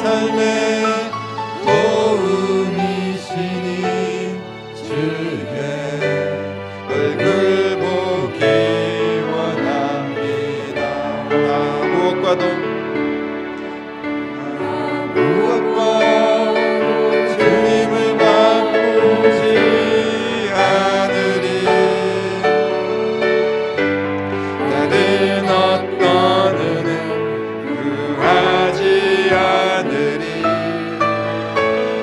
삶의 도움이시니 주의 얼굴 보기 원합니다. 무엇과도 주님을 바꾸지 않으리. 다른 어떤 은혜 구하지 않으리.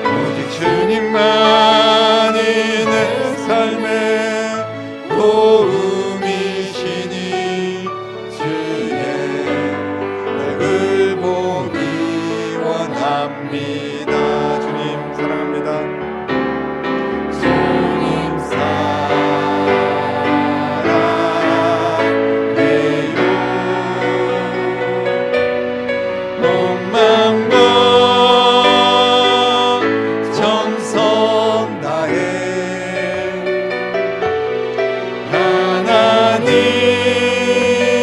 오직 주님만이 내 삶의 도움이시니 주의 얼굴 보기 원합니다. 주님 사랑합니다. 주님 사랑해요. 몸만과 정성 다해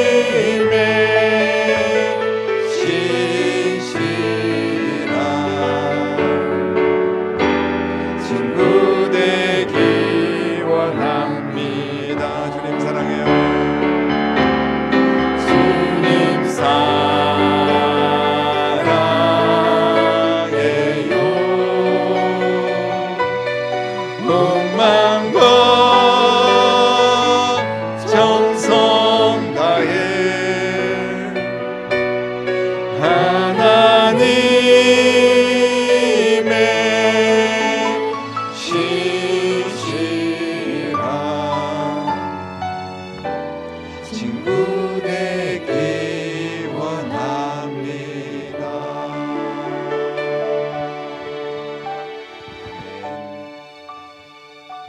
하나님의 신실한 친구 되기 원합니다. 주님 사랑해요. 주님 사랑해요. 몸만과 정성 다해 하나님의 신실한 친구 되기 원합니다.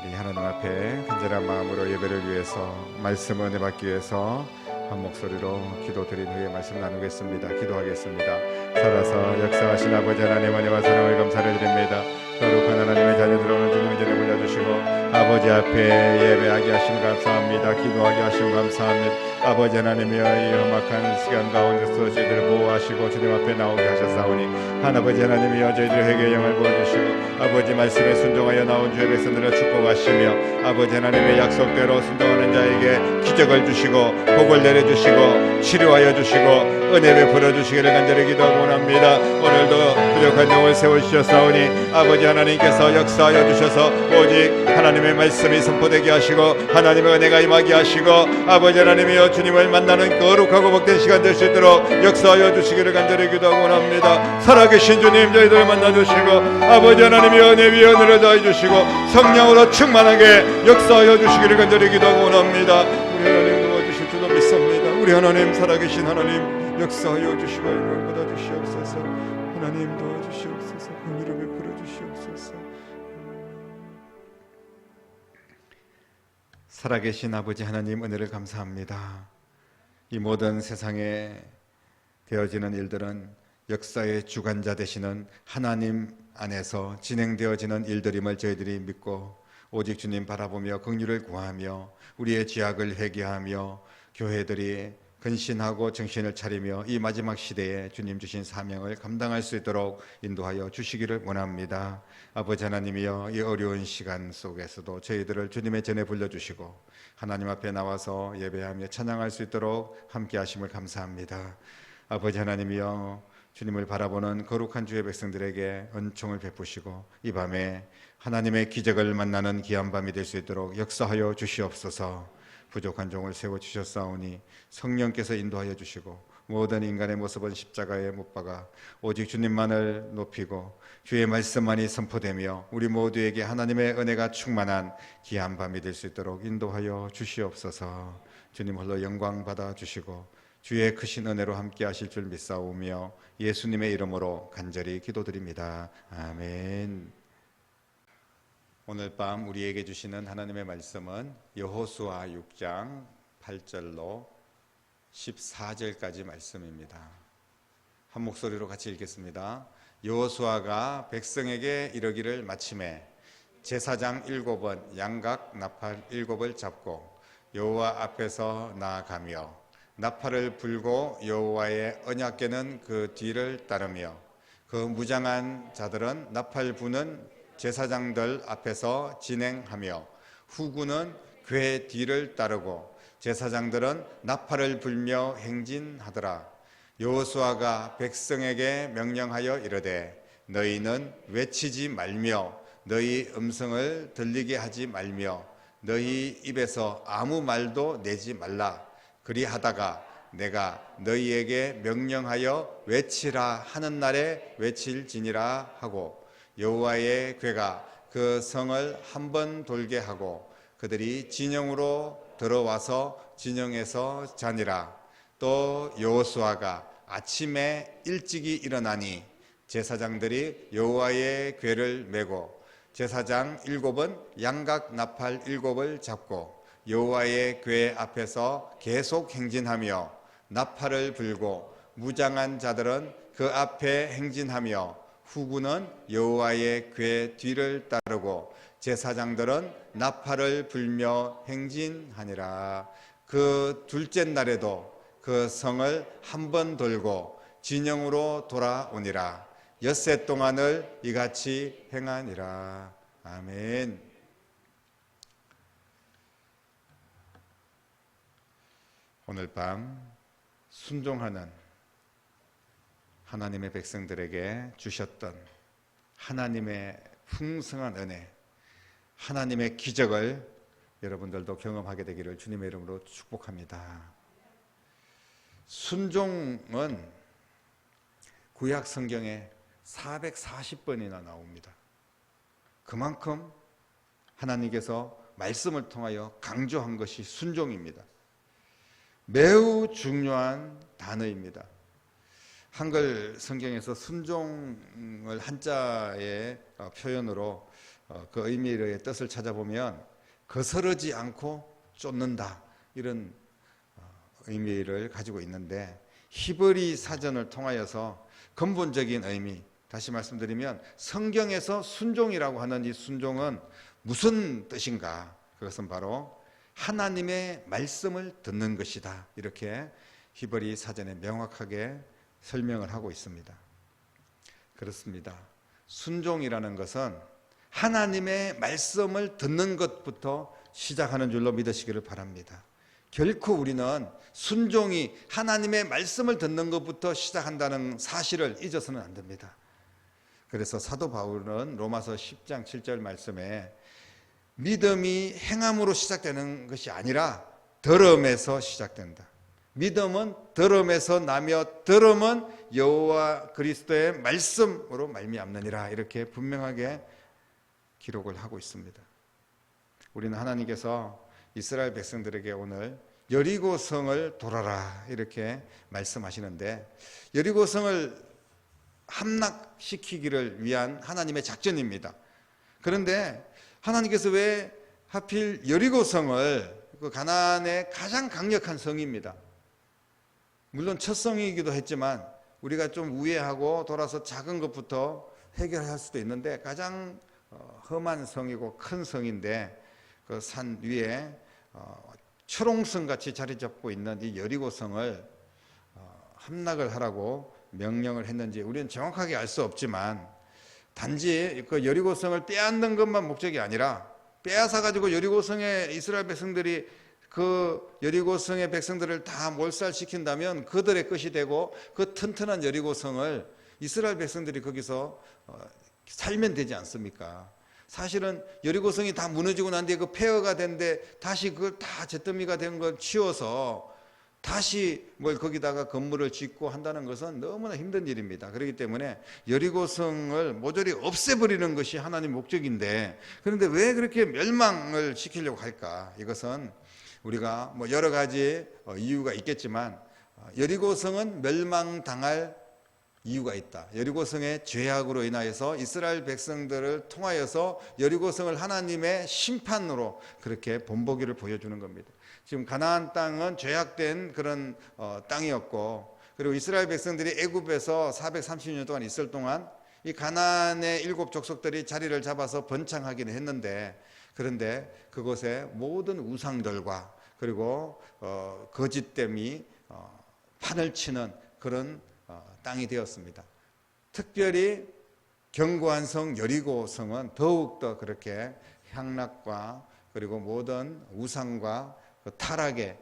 우리 하나님 앞에 간절한 마음으로 예배를 위해서 말씀 은혜 받기 위해서 한 목소리로 기도드린 후에 말씀 나누겠습니다. 기도하겠습니다. 살아서 역사하신 아버지 하나님 은혜와 사랑을 감사를 드립니다. 거룩한 하나님의 자녀들 오늘 주님의 전에 올려주시고 아버지 앞에 예배하게 하심 감사합니다. 기도하게 하심 감사합니다. 아버지 하나님이여 이 험악한 시간 가운데서 저희들을 보호하시고 주님 앞에 나오게 하셨사오니 하나버지 하나님이여 저희들의 회개의 영을 보여주시고 아버지 말씀에 순종하여 나온 주의 백성들을 축복하시며 아버지 하나님의 약속대로 순종하는 자에게 기적을 주시고 복을 내려주시고 치료하여 주시고 은혜 베풀어 주시기를 간절히 기도하고 원합니다. 오늘도 부족한 영을 세우시었사오니 아버지 하나님께서 역사하여 주셔서 오직 하나님의 말씀이 선포되게 하시고 하나님의 은혜가 임하게 하시고 아버지 하나님이여 주님을 만나는 거룩하고 복된 시간 될 수 있도록 역사하여 주시기를 간절히 기도하고 원합니다. 살아계신 주님 저희들을 만나주시고 아버지 하나님이여 은혜 위에 은혜를 더해 주시고 성령으로 충만하게 역사하여 주시기를 간절히 기도하고 원합니다. 우리 하나님 도와주실 줄로 믿습니다. 우리 하나님 살아계신 하나님 역사하여 주시고 영광을 받아 주시옵소서. 하나님 도와주시옵소서. 긍휼을 베풀어 주시옵소서. 살아계신 아버지 하나님 은혜를 감사합니다. 이 모든 세상에 되어지는 일들은 역사의 주관자 되시는 하나님 안에서 진행되어지는 일들임을 저희들이 믿고 오직 주님 바라보며 긍휼을 구하며 우리의 죄악을 회개하며 교회들이 근신하고 정신을 차리며 이 마지막 시대에 주님 주신 사명을 감당할 수 있도록 인도하여 주시기를 원합니다. 아버지 하나님이여 이 어려운 시간 속에서도 저희들을 주님의 전에 불러주시고 하나님 앞에 나와서 예배하며 찬양할 수 있도록 함께 하심을 감사합니다. 아버지 하나님이여 주님을 바라보는 거룩한 주의 백성들에게 은총을 베푸시고 이 밤에 하나님의 기적을 만나는 귀한 밤이 될 수 있도록 역사하여 주시옵소서. 부족한 종을 세워주셨사오니 성령께서 인도하여 주시고 모든 인간의 모습은 십자가에 못 박아 오직 주님만을 높이고 주의 말씀만이 선포되며 우리 모두에게 하나님의 은혜가 충만한 귀한 밤이 될 수 있도록 인도하여 주시옵소서. 주님 홀로 영광 받아 주시고 주의 크신 은혜로 함께 하실 줄 믿사오며 예수님의 이름으로 간절히 기도드립니다. 아멘. 오늘 밤 우리에게 주시는 하나님의 말씀은 여호수아 6장 8절로 14절까지 말씀입니다. 한 목소리로 같이 읽겠습니다. 여호수아가 백성에게 이르기를 마침에 제사장 7은 양각 나팔 7을 잡고 여호와 앞에서 나아가며 나팔을 불고 여호와의 언약궤는 그 뒤를 따르며 그 무장한 자들은 나팔 부는 제사장들 앞에서 진행하며 후군은 궤 뒤를 따르고 제사장들은 나팔을 불며 행진하더라. 여호수아가 백성에게 명령하여 이르되 너희는 외치지 말며 너희 음성을 들리게 하지 말며 너희 입에서 아무 말도 내지 말라. 그리하다가 내가 너희에게 명령하여 외치라 하는 날에 외칠지니라 하고 여호와의 궤가 그 성을 한 번 돌게 하고 그들이 진영으로 들어와서 진영에서 자니라. 또 여호수아가 아침에 일찍이 일어나니 제사장들이 여호와의 궤를 메고 제사장 7은 양각 나팔 7을 잡고 여호와의 궤 앞에서 계속 행진하며 나팔을 불고 무장한 자들은 그 앞에 행진하며 후군은 여호와의 궤 뒤를 따르고 제사장들은 나팔을 불며 행진하니라. 그 둘째 날에도 그 성을 한 번 돌고 진영으로 돌아오니라. 엿새 동안을 이같이 행하니라. 아멘. 오늘 밤 순종하는 하나님의 백성들에게 주셨던 하나님의 풍성한 은혜, 하나님의 기적을 여러분들도 경험하게 되기를 주님의 이름으로 축복합니다. 순종은 구약 성경에 440번이나 나옵니다. 그만큼 하나님께서 말씀을 통하여 강조한 것이 순종입니다. 매우 중요한 단어입니다. 한글 성경에서 순종을 한자의 표현으로 그 의미의 뜻을 찾아보면 거스르지 않고 쫓는다, 이런 의미를 가지고 있는데 히브리 사전을 통하여서 근본적인 의미, 다시 말씀드리면 성경에서 순종이라고 하는 이 순종은 무슨 뜻인가? 그것은 바로 하나님의 말씀을 듣는 것이다, 이렇게 히브리 사전에 명확하게 설명을 하고 있습니다. 그렇습니다. 순종이라는 것은 하나님의 말씀을 듣는 것부터 시작하는 줄로 믿으시기를 바랍니다. 결코 우리는 순종이 하나님의 말씀을 듣는 것부터 시작한다는 사실을 잊어서는 안 됩니다. 그래서 사도 바울은 로마서 10장 7절 말씀에 믿음이 행함으로 시작되는 것이 아니라 들음에서 시작된다. 믿음은 들음에서 나며 들음은 여호와 그리스도의 말씀으로 말미암느니라, 이렇게 분명하게 기록을 하고 있습니다. 우리는 하나님께서 이스라엘 백성들에게 오늘 여리고성을 돌아라 이렇게 말씀하시는데, 여리고성을 함락시키기를 위한 하나님의 작전입니다. 그런데 하나님께서 왜 하필 여리고성을, 그 가나안의 가장 강력한 성입니다. 물론 첫 성이기도 했지만 우리가 좀 우회하고 돌아서 작은 것부터 해결할 수도 있는데 가장 험한 성이고 큰 성인데 그 산 위에 철옹성 같이 자리 잡고 있는 이 여리고성을 함락을 하라고 명령을 했는지 우리는 정확하게 알 수 없지만, 단지 그 여리고성을 빼앗는 것만 목적이 아니라 빼앗아 가지고 여리고성의 이스라엘 백성들이 그 여리고성의 백성들을 다 몰살시킨다면 그들의 것이 되고 그 튼튼한 여리고성을 이스라엘 백성들이 거기서 살면 되지 않습니까? 사실은 여리고성이 다 무너지고 난 뒤에 그 폐허가 된데 다시 그걸 다 잿더미가 된 걸 치워서 다시 뭘 거기다가 건물을 짓고 한다는 것은 너무나 힘든 일입니다. 그렇기 때문에 여리고성을 모조리 없애버리는 것이 하나님의 목적인데, 그런데 왜 그렇게 멸망을 시키려고 할까? 이것은 우리가 뭐 여러 가지 이유가 있겠지만 여리고성은 멸망당할 이유가 있다. 여리고성의 죄악으로 인하여서 이스라엘 백성들을 통하여서 여리고성을 하나님의 심판으로 그렇게 본보기를 보여주는 겁니다. 지금 가나안 땅은 죄악된 그런 땅이었고, 그리고 이스라엘 백성들이 애굽에서 430년 동안 있을 동안 이 가나안의 7 족속들이 자리를 잡아서 번창하기는 했는데, 그런데 그곳에 모든 우상들과 그리고 거짓됨이 판을 치는 그런 땅이 되었습니다. 특별히 견고한 성 여리고 성은 더욱더 그렇게 향락과 그리고 모든 우상과 그 타락의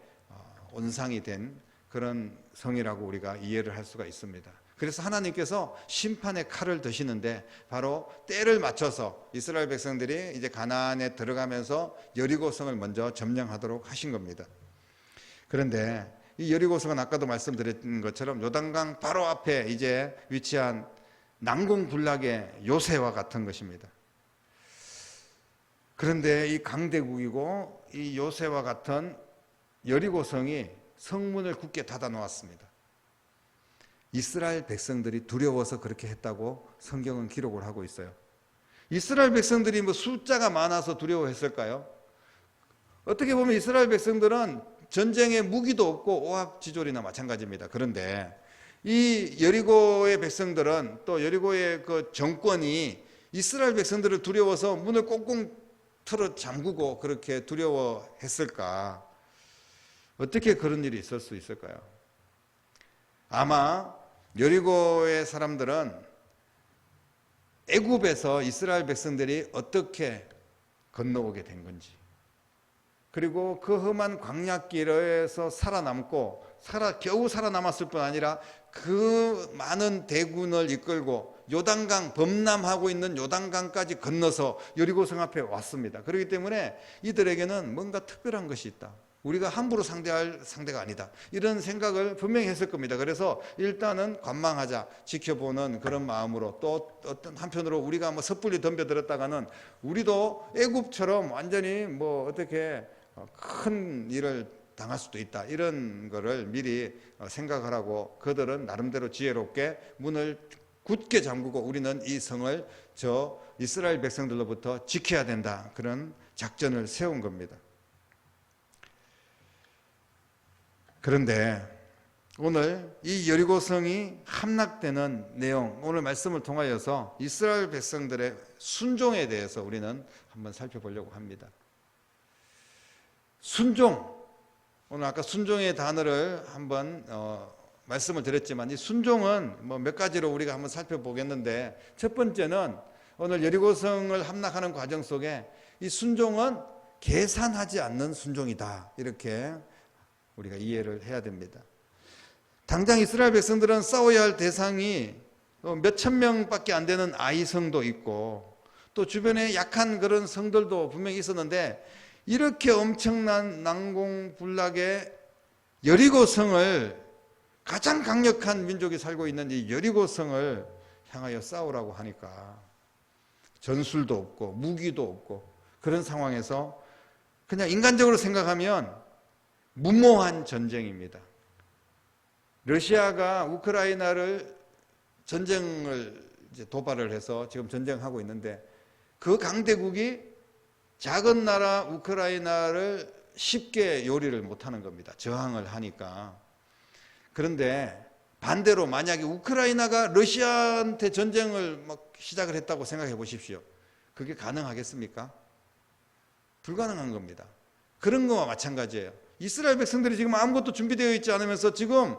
온상이 된 그런 성이라고 우리가 이해를 할 수가 있습니다. 그래서 하나님께서 심판의 칼을 드시는데 바로 때를 맞춰서 이스라엘 백성들이 이제 가나안에 들어가면서 여리고성을 먼저 점령하도록 하신 겁니다. 그런데 이 여리고성은 아까도 말씀드린 것처럼 요단강 바로 앞에 이제 위치한 난공불락의 요새와 같은 것입니다. 그런데 이 강대국이고 이 요새와 같은 여리고성이 성문을 굳게 닫아 놓았습니다. 이스라엘 백성들이 두려워서 그렇게 했다고 성경은 기록을 하고 있어요. 이스라엘 백성들이 뭐 숫자가 많아서 두려워했을까요? 어떻게 보면 이스라엘 백성들은 전쟁에 무기도 없고 오합지졸이나 마찬가지입니다. 그런데 이 여리고의 백성들은 또 여리고의 그 정권이 이스라엘 백성들을 두려워서 문을 꽁꽁 틀어 잠그고 그렇게 두려워했을까? 어떻게 그런 일이 있을 수 있을까요? 아마 여리고의 사람들은 애굽에서 이스라엘 백성들이 어떻게 건너오게 된 건지, 그리고 그 험한 광야길에서 살아남고 겨우 살아남았을 뿐 아니라 그 많은 대군을 이끌고 요단강, 범람하고 있는 요단강까지 건너서 여리고성 앞에 왔습니다. 그렇기 때문에 이들에게는 뭔가 특별한 것이 있다. 우리가 함부로 상대할 상대가 아니다. 이런 생각을 분명히 했을 겁니다. 그래서 일단은 관망하자, 지켜보는 그런 마음으로, 또 어떤 한편으로 우리가 뭐 섣불리 덤벼들었다가는 우리도 애굽처럼 완전히 뭐 어떻게 큰 일을 당할 수도 있다. 이런 거를 미리 생각을 하고 그들은 나름대로 지혜롭게 문을 굳게 잠그고 우리는 이 성을 저 이스라엘 백성들로부터 지켜야 된다. 그런 작전을 세운 겁니다. 그런데 오늘 이 여리고성이 함락되는 내용, 오늘 말씀을 통하여서 이스라엘 백성들의 순종에 대해서 우리는 한번 살펴보려고 합니다. 순종, 오늘 아까 순종의 단어를 한번 말씀을 드렸지만 이 순종은 뭐 몇 가지로 우리가 한번 살펴보겠는데, 첫 번째는 오늘 여리고성을 함락하는 과정 속에 이 순종은 계산하지 않는 순종이다. 이렇게 우리가 이해를 해야 됩니다. 당장 이스라엘 백성들은 싸워야 할 대상이 몇천 명밖에 안 되는 아이성도 있고 또 주변에 약한 그런 성들도 분명히 있었는데, 이렇게 엄청난 난공불락의 여리고성을, 가장 강력한 민족이 살고 있는 이 여리고성을 향하여 싸우라고 하니까 전술도 없고 무기도 없고 그런 상황에서 그냥 인간적으로 생각하면 무모한 전쟁입니다. 러시아가 우크라이나를 전쟁을 이제 도발을 해서 지금 전쟁하고 있는데, 그 강대국이 작은 나라 우크라이나를 쉽게 요리를 못하는 겁니다. 저항을 하니까. 그런데 반대로 만약에 우크라이나가 러시아한테 전쟁을 막 시작을 했다고 생각해 보십시오. 그게 가능하겠습니까? 불가능한 겁니다. 그런 거와 마찬가지예요. 이스라엘 백성들이 지금 아무것도 준비되어 있지 않으면서 지금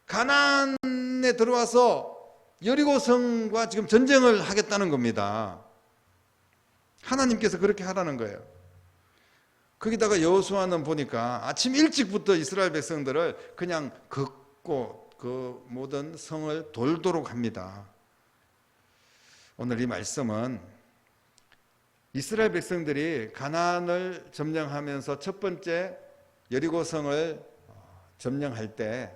가나안에 들어와서 여리고성과 지금 전쟁을 하겠다는 겁니다. 하나님께서 그렇게 하라는 거예요. 거기다가 여호수아는 보니까 아침 일찍부터 이스라엘 백성들을 그냥 걷고 그 모든 성을 돌도록 합니다. 오늘 이 말씀은 이스라엘 백성들이 가나안을 점령하면서 첫 번째 여리고성을 점령할 때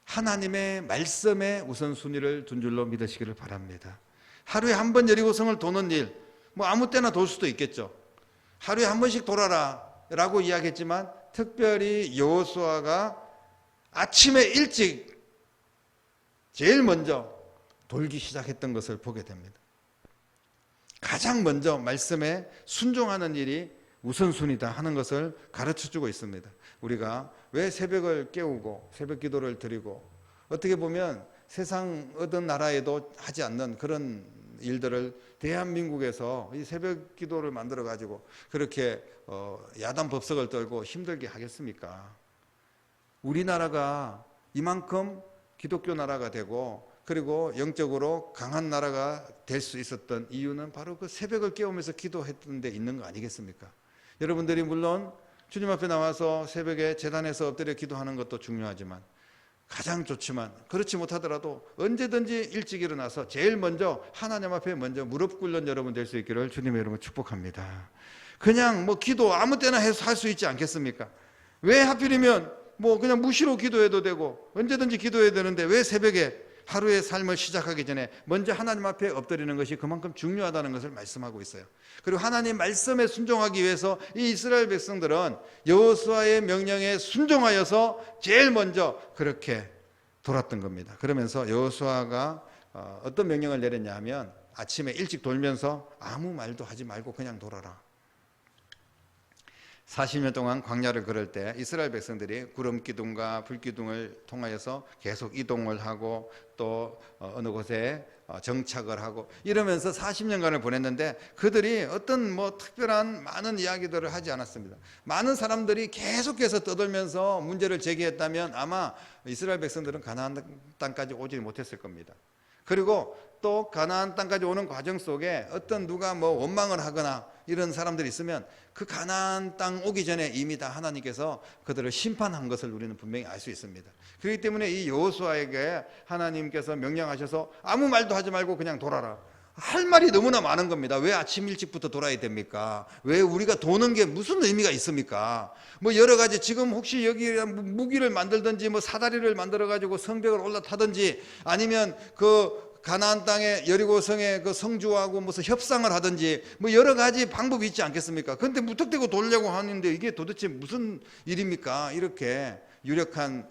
하나님의 말씀에 우선순위를 둔 줄로 믿으시기를 바랍니다. 하루에 한 번 여리고성을 도는 일, 뭐 아무 때나 돌 수도 있겠죠. 하루에 한 번씩 돌아라 라고 이야기했지만, 특별히 여호수아가 아침에 일찍 제일 먼저 돌기 시작했던 것을 보게 됩니다. 가장 먼저 말씀에 순종하는 일이 우선순위다 하는 것을 가르쳐주고 있습니다. 우리가 왜 새벽을 깨우고 새벽 기도를 드리고, 어떻게 보면 세상 어떤 나라에도 하지 않는 그런 일들을 대한민국에서 이 새벽 기도를 만들어 가지고 그렇게 야단 법석을 떨고 힘들게 하겠습니까? 우리나라가 이만큼 기독교 나라가 되고 그리고 영적으로 강한 나라가 될 수 있었던 이유는 바로 그 새벽을 깨우면서 기도했던 데 있는 거 아니겠습니까? 여러분들이 물론 주님 앞에 나와서 새벽에 제단에서 엎드려 기도하는 것도 중요하지만, 가장 좋지만, 그렇지 못하더라도 언제든지 일찍 일어나서 제일 먼저 하나님 앞에 먼저 무릎 꿇는 여러분 될 수 있기를 주님의 이름으로 축복합니다. 그냥 뭐 기도 아무 때나 해서 할 수 있지 않겠습니까? 왜 하필이면 뭐 그냥 무시로 기도해도 되고 언제든지 기도해야 되는데, 왜 새벽에 하루의 삶을 시작하기 전에 먼저 하나님 앞에 엎드리는 것이 그만큼 중요하다는 것을 말씀하고 있어요. 그리고 하나님 말씀에 순종하기 위해서 이 이스라엘 백성들은 여호수아의 명령에 순종하여서 제일 먼저 그렇게 돌았던 겁니다. 그러면서 여호수아가 어떤 명령을 내렸냐 하면, 아침에 일찍 돌면서 아무 말도 하지 말고 그냥 돌아라. 40년 동안 광야를 걸을 때 이스라엘 백성들이 구름 기둥과 불 기둥을 통하여서 계속 이동을 하고 또 어느 곳에 정착을 하고 이러면서 40년간을 보냈는데, 그들이 어떤 뭐 특별한 많은 이야기들을 하지 않았습니다. 많은 사람들이 계속해서 떠들면서 문제를 제기했다면 아마 이스라엘 백성들은 가나안 땅까지 오지 못했을 겁니다. 그리고 또 가나안 땅까지 오는 과정 속에 어떤 누가 뭐 원망을 하거나 이런 사람들이 있으면 그 가나안 땅 오기 전에 이미 다 하나님께서 그들을 심판한 것을 우리는 분명히 알 수 있습니다. 그렇기 때문에 이 여호수아에게 하나님께서 명령하셔서 아무 말도 하지 말고 그냥 돌아라. 할 말이 너무나 많은 겁니다. 왜 아침 일찍부터 돌아야 됩니까? 왜 우리가 도는 게 무슨 의미가 있습니까? 뭐 여러 가지, 지금 혹시 여기 무기를 만들든지 뭐 사다리를 만들어 가지고 성벽을 올라타든지, 아니면 그 가나안 땅에 여리고성의 그 성주하고 무슨 협상을 하든지 뭐 여러 가지 방법이 있지 않겠습니까? 그런데 무턱대고 돌려고 하는데 이게 도대체 무슨 일입니까? 이렇게 유력한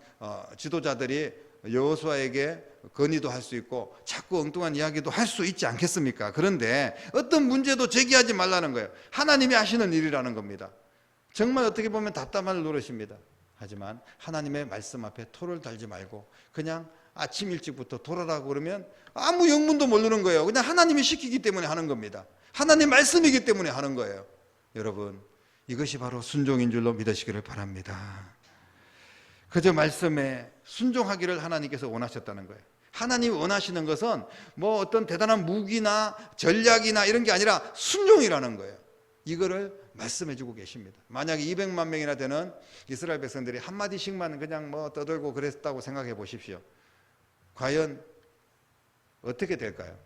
지도자들이 여호수아에게 건의도 할 수 있고 자꾸 엉뚱한 이야기도 할 수 있지 않겠습니까? 그런데 어떤 문제도 제기하지 말라는 거예요. 하나님이 하시는 일이라는 겁니다. 정말 어떻게 보면 답답한 노릇입니다. 하지만 하나님의 말씀 앞에 토를 달지 말고 그냥 아침 일찍부터 돌아라고 그러면 아무 영문도 모르는 거예요. 그냥 하나님이 시키기 때문에 하는 겁니다. 하나님 말씀이기 때문에 하는 거예요. 여러분, 이것이 바로 순종인 줄로 믿으시기를 바랍니다. 그저 말씀에 순종하기를 하나님께서 원하셨다는 거예요. 하나님이 원하시는 것은 뭐 어떤 대단한 무기나 전략이나 이런 게 아니라 순종이라는 거예요. 이거를 말씀해 주고 계십니다. 만약에 200만 명이나 되는 이스라엘 백성들이 한마디씩만 그냥 뭐 떠들고 그랬다고 생각해 보십시오. 과연 어떻게 될까요?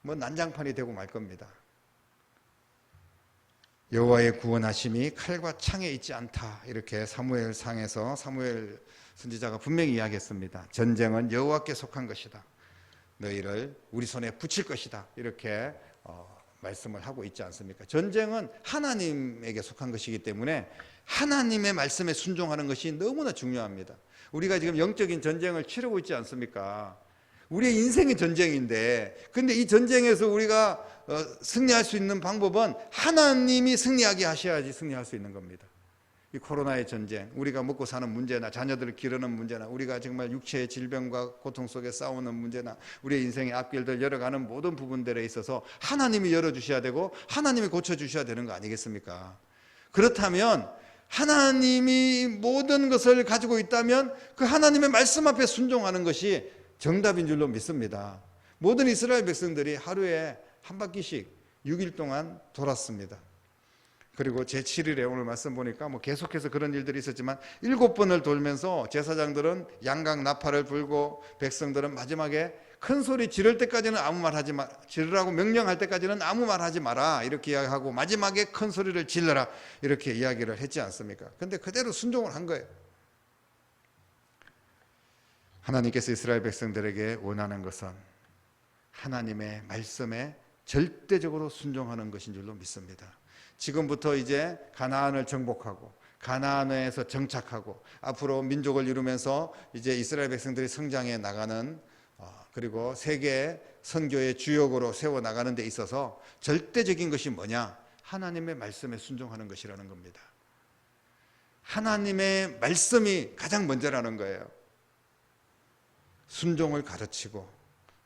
뭐 난장판이 되고 말 겁니다. 여호와의 구원하심이 칼과 창에 있지 않다, 이렇게 사무엘상에서 사무엘 선지자가 분명히 이야기했습니다. 전쟁은 여호와께 속한 것이다. 너희를 우리 손에 붙일 것이다. 이렇게 말씀을 하고 있지 않습니까? 전쟁은 하나님에게 속한 것이기 때문에 하나님의 말씀에 순종하는 것이 너무나 중요합니다. 우리가 지금 영적인 전쟁을 치르고 있지 않습니까? 우리의 인생의 전쟁인데, 근데 이 전쟁에서 우리가 승리할 수 있는 방법은 하나님이 승리하게 하셔야지 승리할 수 있는 겁니다. 이 코로나의 전쟁, 우리가 먹고 사는 문제나 자녀들을 기르는 문제나 우리가 정말 육체의 질병과 고통 속에 싸우는 문제나 우리의 인생의 앞길들 열어가는 모든 부분들에 있어서 하나님이 열어주셔야 되고 하나님이 고쳐주셔야 되는 거 아니겠습니까? 그렇다면 하나님이 모든 것을 가지고 있다면 그 하나님의 말씀 앞에 순종하는 것이 정답인 줄로 믿습니다. 모든 이스라엘 백성들이 하루에 한 바퀴씩 6일 동안 돌았습니다. 그리고 제7일에 오늘 말씀 보니까 뭐 계속해서 그런 일들이 있었지만 7번을 돌면서 제사장들은 양각 나팔을 불고 백성들은 마지막에 큰 소리 지를 때까지는 아무 말 하지 마, 지르라고 명령할 때까지는 아무 말 하지 마라, 이렇게 이야기하고 마지막에 큰 소리를 질러라, 이렇게 이야기를 했지 않습니까? 근데 그대로 순종을 한 거예요. 하나님께서 이스라엘 백성들에게 원하는 것은 하나님의 말씀에 절대적으로 순종하는 것인 줄로 믿습니다. 지금부터 이제 가나안을 정복하고 가나안에서 정착하고 앞으로 민족을 이루면서 이제 이스라엘 백성들이 성장해 나가는, 그리고 세계 선교의 주역으로 세워 나가는 데 있어서 절대적인 것이 뭐냐? 하나님의 말씀에 순종하는 것이라는 겁니다. 하나님의 말씀이 가장 먼저라는 거예요. 순종을 가르치고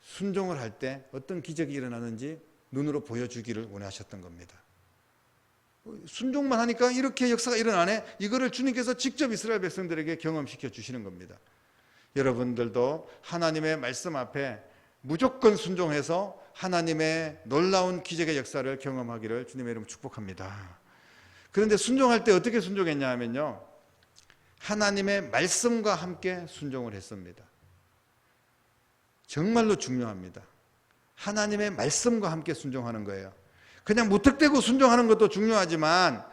순종을 할 때 어떤 기적이 일어나는지 눈으로 보여주기를 원하셨던 겁니다. 순종만 하니까 이렇게 역사가 일어나네? 이거를 주님께서 직접 이스라엘 백성들에게 경험시켜 주시는 겁니다. 여러분들도 하나님의 말씀 앞에 무조건 순종해서 하나님의 놀라운 기적의 역사를 경험하기를 주님의 이름으로 축복합니다. 그런데 순종할 때 어떻게 순종했냐 하면요, 하나님의 말씀과 함께 순종을 했습니다. 정말로 중요합니다. 하나님의 말씀과 함께 순종하는 거예요. 그냥 무턱대고 순종하는 것도 중요하지만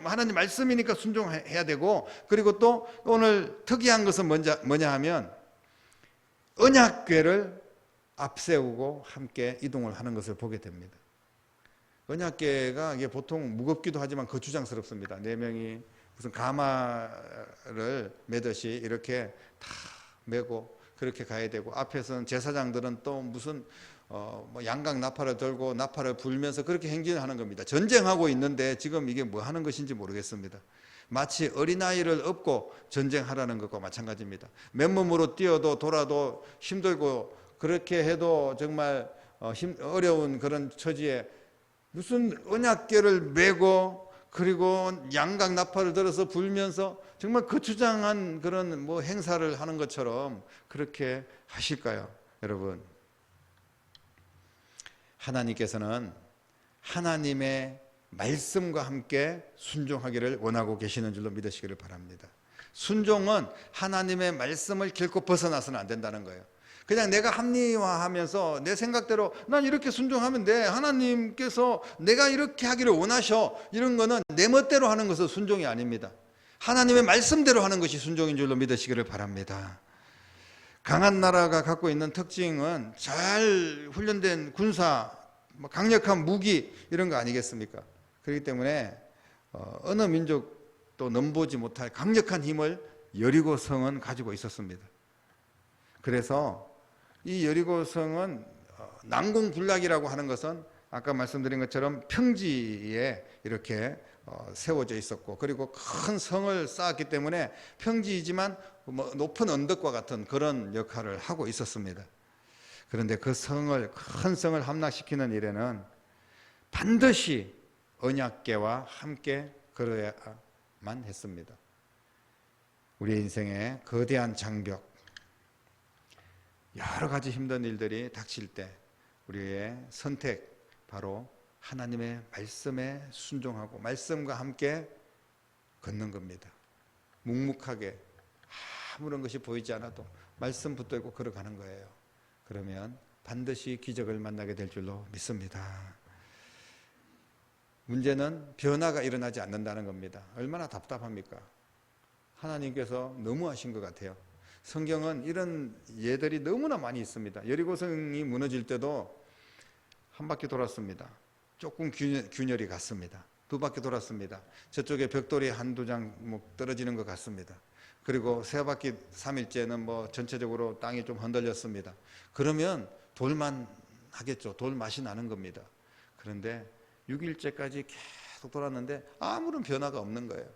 하나님 말씀이니까 순종해야 되고, 그리고 또 오늘 특이한 것은 뭐냐 하면 언약궤를 앞세우고 함께 이동을 하는 것을 보게 됩니다. 언약궤가 이게 보통 무겁기도 하지만 거추장스럽습니다. 4명이 무슨 가마를 매듯이 이렇게 다 메고 그렇게 가야 되고, 앞에서는 제사장들은 또 무슨 뭐 양각 나팔을 들고 나팔을 불면서 그렇게 행진을 하는 겁니다. 전쟁하고 있는데 지금 이게 뭐 하는 것인지 모르겠습니다. 마치 어린아이를 업고 전쟁하라는 것과 마찬가지입니다. 맨몸으로 뛰어도 돌아도 힘들고 그렇게 해도 정말 어려운 그런 처지에 무슨 언약궤를 메고 그리고 양각 나팔을 들어서 불면서 정말 거추장한 그런 뭐 행사를 하는 것처럼 그렇게 하실까요? 여러분, 하나님께서는 하나님의 말씀과 함께 순종하기를 원하고 계시는 줄로 믿으시기를 바랍니다. 순종은 하나님의 말씀을 결코 벗어나서는 안 된다는 거예요. 그냥 내가 합리화하면서 내 생각대로 난 이렇게 순종하면 돼, 하나님께서 내가 이렇게 하기를 원하셔, 이런 거는 내 멋대로 하는 것은 순종이 아닙니다. 하나님의 말씀대로 하는 것이 순종인 줄로 믿으시기를 바랍니다. 강한 나라가 갖고 있는 특징은 잘 훈련된 군사, 강력한 무기 이런 거 아니겠습니까? 그렇기 때문에 어느 민족도 넘보지 못할 강력한 힘을 여리고성은 가지고 있었습니다. 그래서 이 여리고성은 난공불락이라고 하는 것은 아까 말씀드린 것처럼 평지에 이렇게 세워져 있었고, 그리고 큰 성을 쌓았기 때문에 평지이지만 높은 언덕과 같은 그런 역할을 하고 있었습니다. 그런데 그 큰 성을 함락시키는 일에는 반드시 언약궤와 함께 걸어야만 했습니다. 우리의 인생에 거대한 장벽, 여러 가지 힘든 일들이 닥칠 때 우리의 선택, 바로 하나님의 말씀에 순종하고 말씀과 함께 걷는 겁니다. 묵묵하게 아무런 것이 보이지 않아도 말씀 붙들고 걸어가는 거예요. 그러면 반드시 기적을 만나게 될 줄로 믿습니다. 문제는 변화가 일어나지 않는다는 겁니다. 얼마나 답답합니까? 하나님께서 너무하신 것 같아요. 성경은 이런 예들이 너무나 많이 있습니다. 여리고성이 무너질 때도 한 바퀴 돌았습니다. 조금 균열이 갔습니다. 2바퀴 돌았습니다. 저쪽에 벽돌이 1-2장 떨어지는 것 같습니다. 그리고 3바퀴 3일째는 뭐 전체적으로 땅이 좀 흔들렸습니다. 그러면 돌만 하겠죠. 돌 맛이 나는 겁니다. 그런데 6일째까지 계속 돌았는데 아무런 변화가 없는 거예요.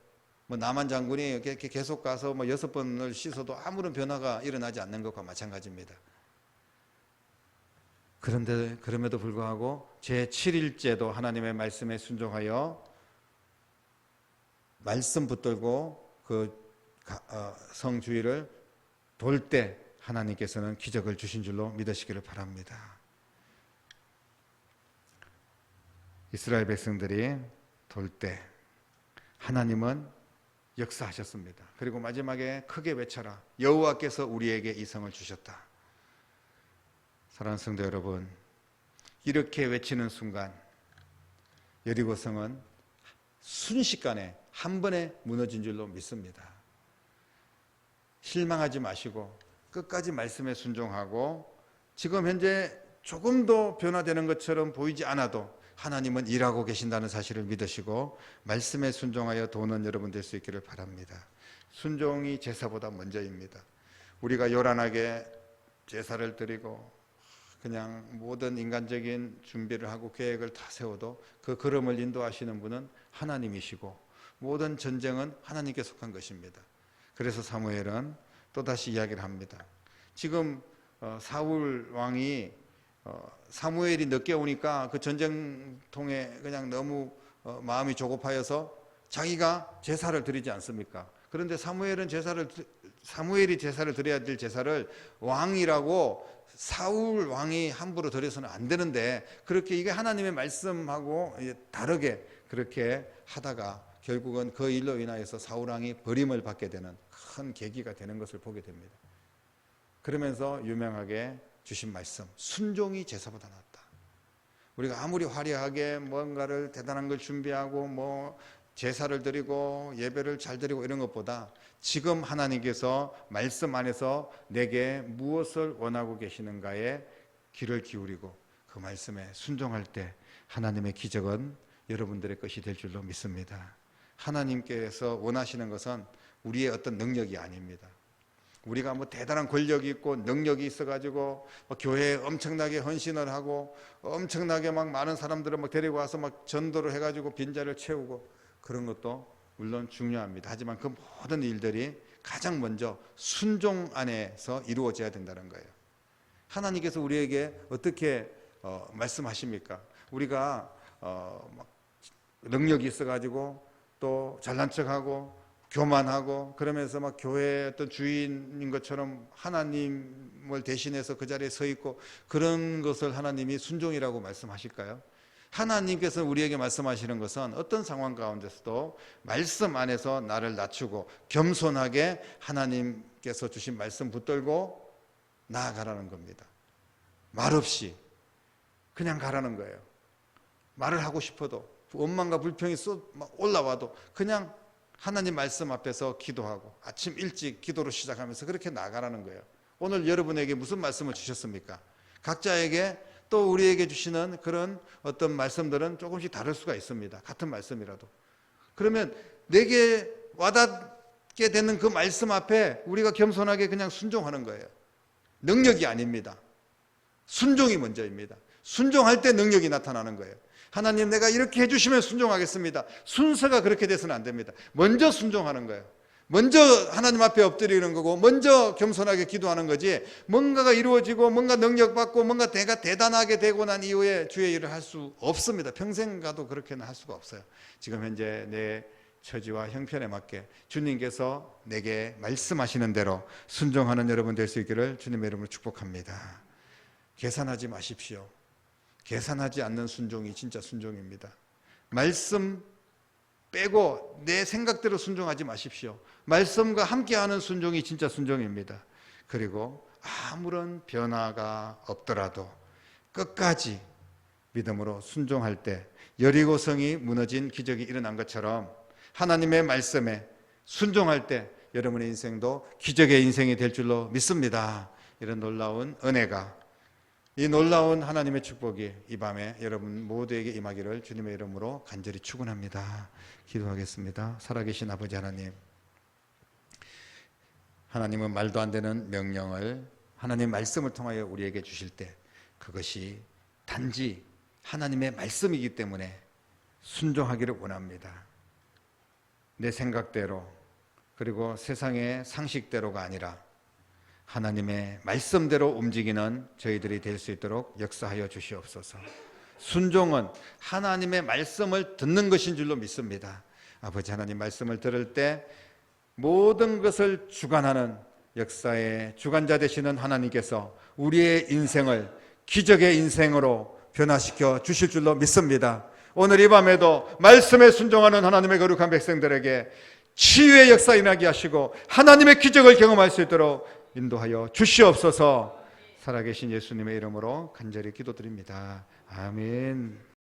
뭐 남한 장군이 이렇게 계속 가서 뭐 6번을 씻어도 아무런 변화가 일어나지 않는 것과 마찬가지입니다. 그런데 그럼에도 불구하고 제7일째도 하나님의 말씀에 순종하여 말씀 붙들고 그 성 주위를 돌 때 하나님께서는 기적을 주신 줄로 믿으시기를 바랍니다. 이스라엘 백성들이 돌 때 하나님은 역사하셨습니다. 그리고 마지막에 크게 외쳐라, 여호와께서 우리에게 이 성을 주셨다. 사랑하는 성도 여러분, 이렇게 외치는 순간 여리고성은 순식간에 한 번에 무너진 줄로 믿습니다. 실망하지 마시고 끝까지 말씀에 순종하고, 지금 현재 조금도 변화되는 것처럼 보이지 않아도 하나님은 일하고 계신다는 사실을 믿으시고 말씀에 순종하여 도는 여러분 될 수 있기를 바랍니다. 순종이 제사보다 먼저입니다. 우리가 요란하게 제사를 드리고 그냥 모든 인간적인 준비를 하고 계획을 다 세워도 그 걸음을 인도하시는 분은 하나님이시고 모든 전쟁은 하나님께 속한 것입니다. 그래서 사무엘은 또다시 이야기를 합니다. 지금 사울 왕이 사무엘이 늦게 오니까 그 전쟁통에 그냥 너무 마음이 조급하여서 자기가 제사를 드리지 않습니까? 그런데 사무엘은 제사를 사무엘이 제사를 드려야 될 제사를 왕이라고 사울 왕이 함부로 드려서는 안 되는데 그렇게 이게 하나님의 말씀하고 다르게 그렇게 하다가 결국은 그 일로 인하여서 사울 왕이 버림을 받게 되는 큰 계기가 되는 것을 보게 됩니다. 그러면서 유명하게 주신 말씀, 순종이 제사보다 낫다. 우리가 아무리 화려하게 뭔가를 대단한 걸 준비하고 뭐 제사를 드리고 예배를 잘 드리고 이런 것보다 지금 하나님께서 말씀 안에서 내게 무엇을 원하고 계시는가에 귀를 기울이고 그 말씀에 순종할 때 하나님의 기적은 여러분들의 것이 될 줄로 믿습니다. 하나님께서 원하시는 것은 우리의 어떤 능력이 아닙니다. 우리가 뭐 대단한 권력이 있고 능력이 있어가지고 교회에 엄청나게 헌신을 하고 엄청나게 막 많은 사람들을 막 데리고 와서 막 전도를 해가지고 빈자를 채우고 그런 것도 물론 중요합니다. 하지만 그 모든 일들이 가장 먼저 순종 안에서 이루어져야 된다는 거예요. 하나님께서 우리에게 어떻게 말씀하십니까? 우리가 막 능력이 있어가지고 또 잘난 척하고 교만하고 그러면서 막 교회의 어떤 주인인 것처럼 하나님을 대신해서 그 자리에 서 있고 그런 것을 하나님이 순종이라고 말씀하실까요? 하나님께서 우리에게 말씀하시는 것은 어떤 상황 가운데서도 말씀 안에서 나를 낮추고 겸손하게 하나님께서 주신 말씀 붙들고 나아가라는 겁니다. 말없이 그냥 가라는 거예요. 말을 하고 싶어도 원망과 불평이 올라와도 그냥 하나님 말씀 앞에서 기도하고 아침 일찍 기도로 시작하면서 그렇게 나가라는 거예요. 오늘 여러분에게 무슨 말씀을 주셨습니까? 각자에게 또 우리에게 주시는 그런 어떤 말씀들은 조금씩 다를 수가 있습니다. 같은 말씀이라도. 그러면 내게 와닿게 되는 그 말씀 앞에 우리가 겸손하게 그냥 순종하는 거예요. 능력이 아닙니다. 순종이 먼저입니다. 순종할 때 능력이 나타나는 거예요. 하나님 내가 이렇게 해주시면 순종하겠습니다. 순서가 그렇게 돼서는 안 됩니다. 먼저 순종하는 거예요. 먼저 하나님 앞에 엎드리는 거고 먼저 겸손하게 기도하는 거지 뭔가가 이루어지고 뭔가 능력받고 뭔가 내가 대단하게 되고 난 이후에 주의 일을 할 수 없습니다. 평생 가도 그렇게는 할 수가 없어요. 지금 현재 내 처지와 형편에 맞게 주님께서 내게 말씀하시는 대로 순종하는 여러분 될 수 있기를 주님의 이름으로 축복합니다. 계산하지 마십시오. 계산하지 않는 순종이 진짜 순종입니다. 말씀 빼고 내 생각대로 순종하지 마십시오. 말씀과 함께하는 순종이 진짜 순종입니다. 그리고 아무런 변화가 없더라도 끝까지 믿음으로 순종할 때 여리고성이 무너진 기적이 일어난 것처럼 하나님의 말씀에 순종할 때 여러분의 인생도 기적의 인생이 될 줄로 믿습니다. 이런 놀라운 은혜가 이 놀라운 하나님의 축복이 이 밤에 여러분 모두에게 임하기를 주님의 이름으로 간절히 축원합니다. 기도하겠습니다. 살아계신 아버지 하나님, 하나님은 말도 안 되는 명령을 하나님의 말씀을 통하여 우리에게 주실 때 그것이 단지 하나님의 말씀이기 때문에 순종하기를 원합니다. 내 생각대로 그리고 세상의 상식대로가 아니라 하나님의 말씀대로 움직이는 저희들이 될 수 있도록 역사하여 주시옵소서. 순종은 하나님의 말씀을 듣는 것인 줄로 믿습니다. 아버지 하나님 말씀을 들을 때 모든 것을 주관하는 역사의 주관자 되시는 하나님께서 우리의 인생을 기적의 인생으로 변화시켜 주실 줄로 믿습니다. 오늘 이 밤에도 말씀에 순종하는 하나님의 거룩한 백성들에게 치유의 역사 일어나게 하시고 하나님의 기적을 경험할 수 있도록 인도하여 주시옵소서. 살아계신 예수님의 이름으로 간절히 기도드립니다. 아멘.